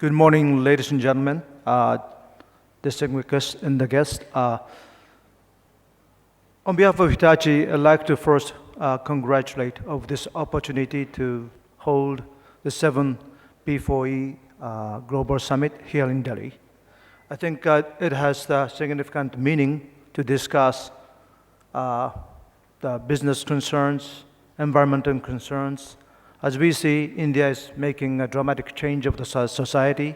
Good morning, ladies and gentlemen, distinguished guests and the guests. On behalf of Hitachi, I'd like to first congratulate of this opportunity to hold the 7th B4E Global Summit here in Delhi. I think it has the significant meaning to discuss the business concerns, environmental concerns. As we see, India is making a dramatic change of the society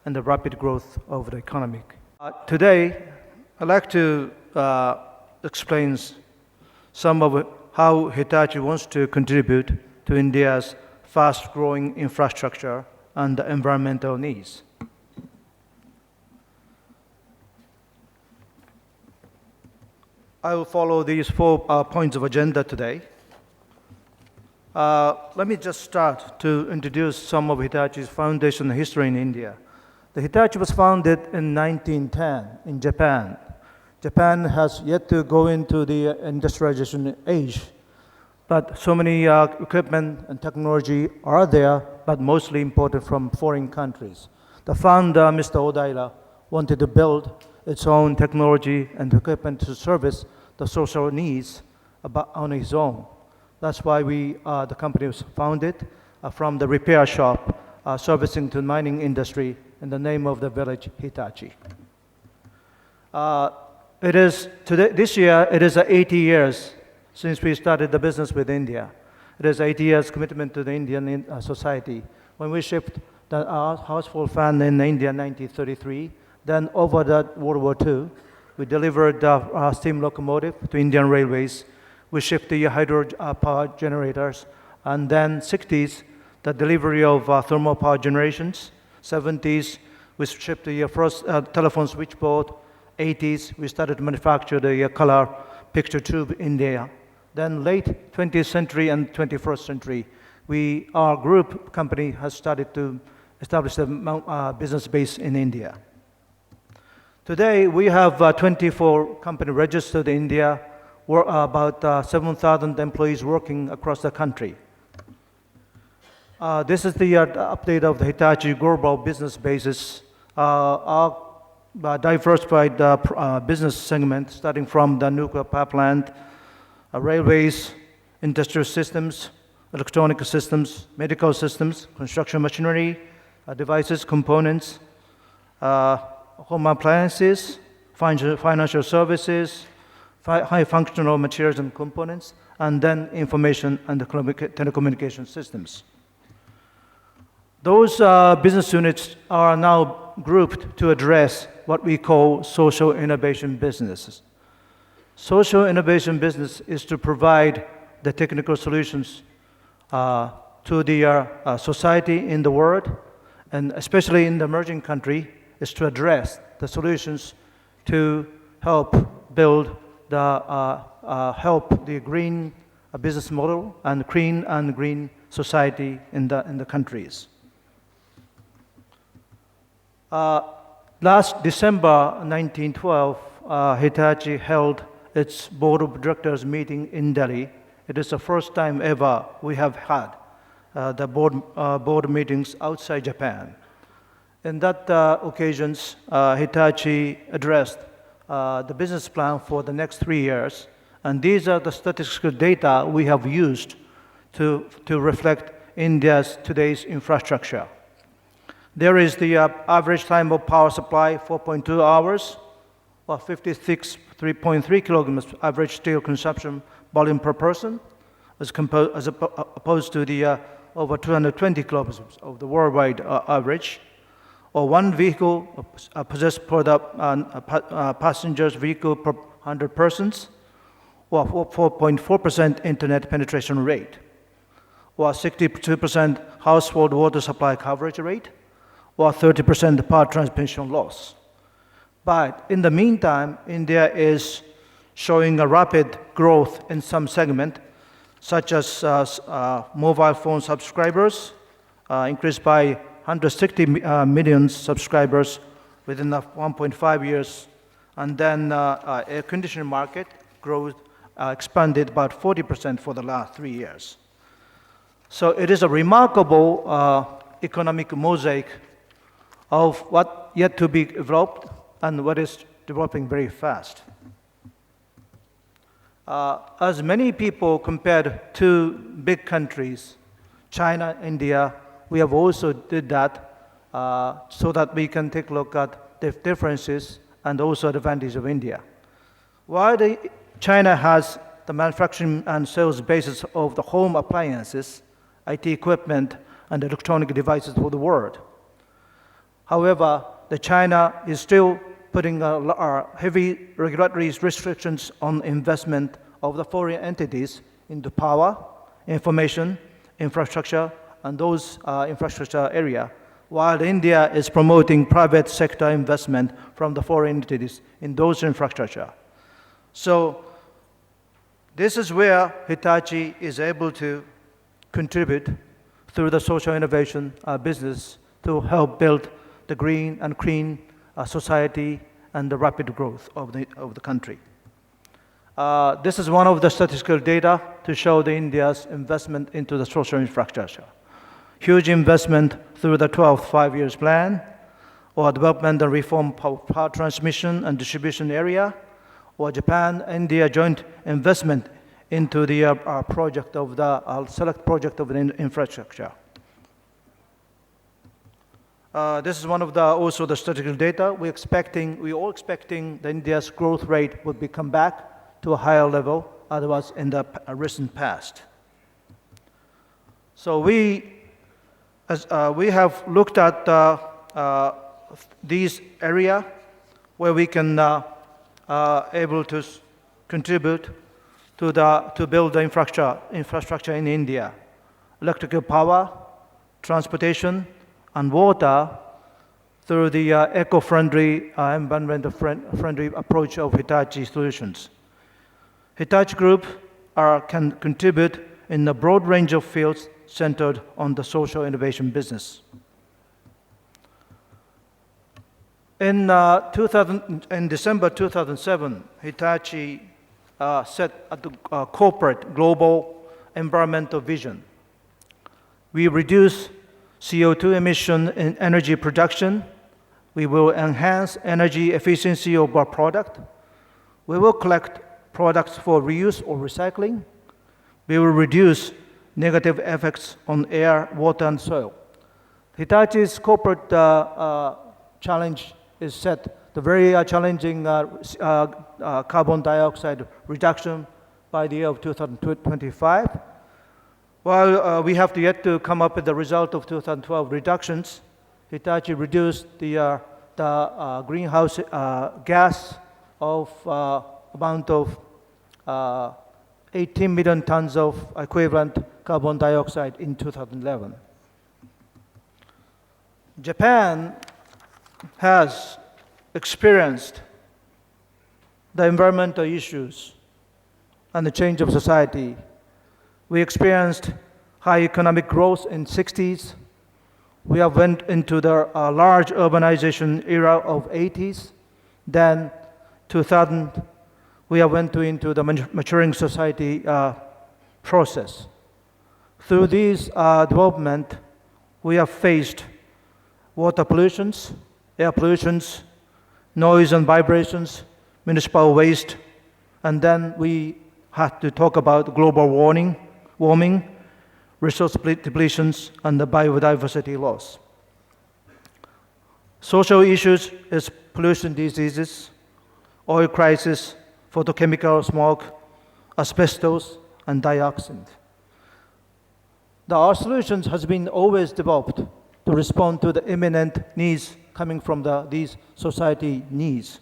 and the rapid growth of the economy. Today, I'd like to explain some of how Hitachi wants to contribute to India's fast-growing infrastructure and the environmental needs. I will follow these 4 points of agenda today. Let me just start to introduce some of Hitachi's foundation history in India. The Hitachi was founded in 1910 in Japan. Japan has yet to go into the industrialization age, but so many equipment and technology are there, but mostly imported from foreign countries. The founder, Mr. Odaira, wanted to build its own technology and equipment to service the social needs on his own. That's why the company was founded from the repair shop servicing to mining industry in the name of the village Hitachi. This year, it is 80 years since we started the business with India. It is 80 years commitment to the Indian society. When we shipped the household fan in India in 1933, then over the World War II, we delivered steam locomotive to Indian Railways. We shipped the hydro power generators, and then 60s, the delivery of thermal power generations. 70s, we shipped the first telephone switchboard. 80s, we started to manufacture the color picture tube in India. Then late 20th century and 21st century, our group company has started to establish a business base in India. Today, we have 24 companies registered in India. We're about 7,000 employees working across the country. This is the update of the Hitachi global business basis. Our diversified business segment, starting from the nuclear power plant, railways, industrial systems, electronic systems, medical systems, construction machinery, devices, components, home appliances, financial services, high functional materials and components, and then information and telecommunication systems. Those business units are now grouped to address what we call social innovation businesses. Social innovation business is to provide the technical solutions to the society in the world, and especially in the emerging country, is to address the solutions to help build the green business model and clean and green society in the countries. Last December 1912, Hitachi held its board of directors meeting in Delhi. It is the first time ever we have had the board meetings outside Japan. In that occasions, Hitachi addressed the business plan for the next 3 years, and these are the statistical data we have used to reflect India's today's infrastructure. There is the average time of power supply, 4.2 hours, or 56.3 kilograms average steel consumption volume per person, as opposed to the over 220 kilograms of the worldwide average, or one vehicle possessed per the passenger's vehicle per 100 persons, or 4.4% internet penetration rate, or 62% household water supply coverage rate, or 30% power transmission loss. But in the meantime, India is showing a rapid growth in some segment, such as mobile phone subscribers, increased by 160 million subscribers within 1.5 years, and then air conditioning market growth expanded about 40% for the last 3 years. So it is a remarkable economic mosaic of what yet to be developed and what is developing very fast. As many people compared two big countries, China, India, we have also did that so that we can take a look at the differences and also advantage of India. While China has the manufacturing and sales basis of the home appliances, IT equipment, and electronic devices for the world. However, China is still putting heavy regulatory restrictions on investment of the foreign entities into power, information, infrastructure, and those infrastructure area, while India is promoting private sector investment from the foreign entities in those infrastructure. So this is where Hitachi is able to contribute through the social innovation business to help build the green and clean society and the rapid growth of the country. This is one of the statistical data to show the India's investment into the social infrastructure. Huge investment through the 12th five-year plan, or development and reform power transmission and distribution area, or Japan-India joint investment into the project of the select project of the infrastructure. This is one of also the statistical data. We're all expecting the India's growth rate would come back to a higher level, otherwise in the recent past. So we have looked at these area where we can able to contribute to build the infrastructure in India, electrical power, transportation, and water through the eco-friendly, environmental-friendly approach of Hitachi solutions. Hitachi Group can contribute in a broad range of fields centered on the social innovation business. In December 2007, Hitachi set a corporate global environmental vision. We reduce CO2 emission in energy production. We will enhance energy efficiency of our product. We will collect products for reuse or recycling. We will reduce negative effects on air, water, and soil. Hitachi's corporate challenge is set the very challenging carbon dioxide reduction by the year of 2025. While we have yet to come up with the result of 2012 reductions, Hitachi reduced the greenhouse gas of amount of 18 million tons of equivalent carbon dioxide in 2011. Japan has experienced the environmental issues and the change of society. We experienced high economic growth in the 60s. We have went into the large urbanization era of 80s. Then 2000, we have went into the maturing society process. Through these development, we have faced water pollutions, air pollutions, noise and vibrations, municipal waste, and then we had to talk about global warming, resource depletions, and the biodiversity loss. Social issues is pollution diseases, oil crisis, photochemical smoke, asbestos, and dioxin. Our solutions has been always developed to respond to the imminent needs coming from these society needs.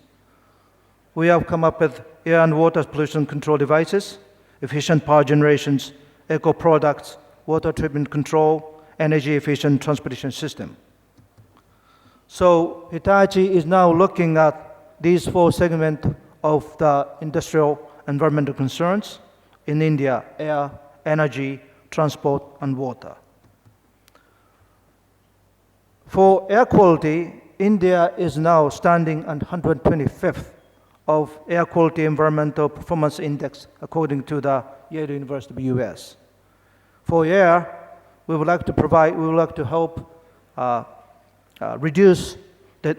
We have come up with air and water pollution control devices, efficient power generations, eco products, water treatment control, energy efficient transportation system. So Hitachi is now looking at these four segments of the industrial environmental concerns in India: air, energy, transport, and water. For air quality, India is now standing at 125th of Air Quality Environmental Performance Index according to the Yale University of the US. For air, we would like to help reduce the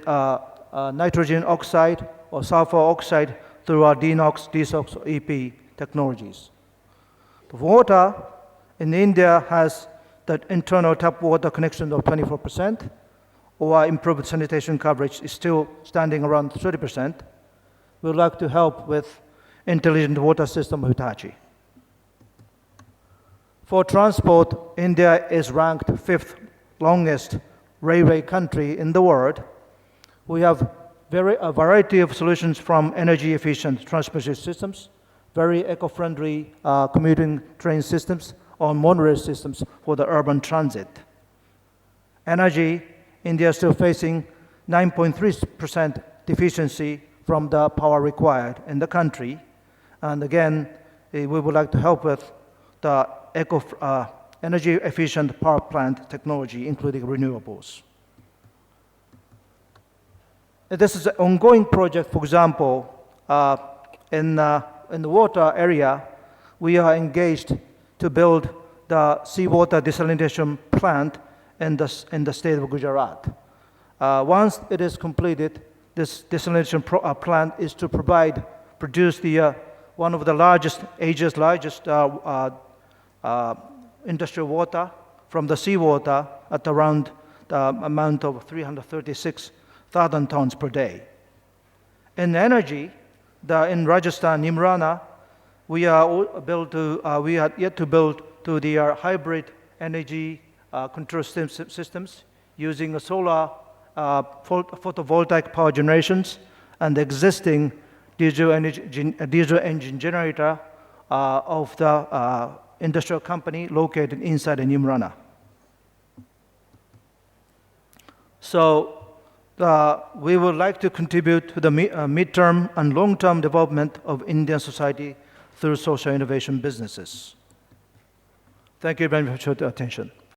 nitrogen oxide or sulfur oxide through our DNOx, DSOx, or EP technologies. The water in India has the internal tap water connection of 24%, or improved sanitation coverage is still standing around 30%. We would like to help with intelligent water system of Hitachi. For transport, India is ranked 5th longest railway country in the world. We have a variety of solutions from energy efficient transportation systems, very eco-friendly commuting train systems, or monorail systems for the urban transit. Energy, India is still facing 9.3% deficiency from the power required in the country. And again, we would like to help with the energy efficient power plant technology, including renewables. This is an ongoing project. For example, in the water area, we are engaged to build the seawater desalination plant in the state of Gujarat. Once it is completed, this desalination plant is to produce one of the largest, Asia's largest industrial water from the seawater at around the amount of 336,000 tons per day. In energy, in Rajasthan, Nimrana, we are yet to build the hybrid energy control systems using solar photovoltaic power generations and the existing diesel engine generator of the industrial company located inside Nimrana. So we would like to contribute to the midterm and long-term development of Indian society through social innovation businesses. Thank you very much for your attention.